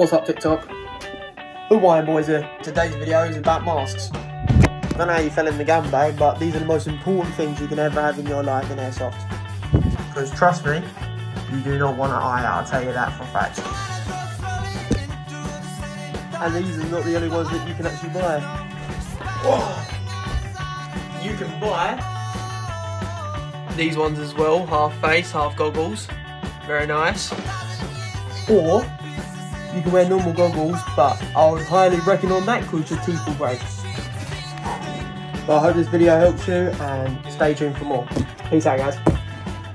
What's up, TikTok? Hawaiian Boys here. Today's video is about masks. I don't know how you fell in the gun bag, but these are the most important things you can ever have in your life in airsoft. Because trust me, you do not want an eye out, I'll tell you that for a fact. And these are not the only ones that you can actually buy. Oh. You can buy these ones as well, half face, half goggles. Very nice. Or you can wear normal goggles, but I would highly recommend that because your teeth will break. But I hope this video helps you and stay tuned for more. Peace out, guys.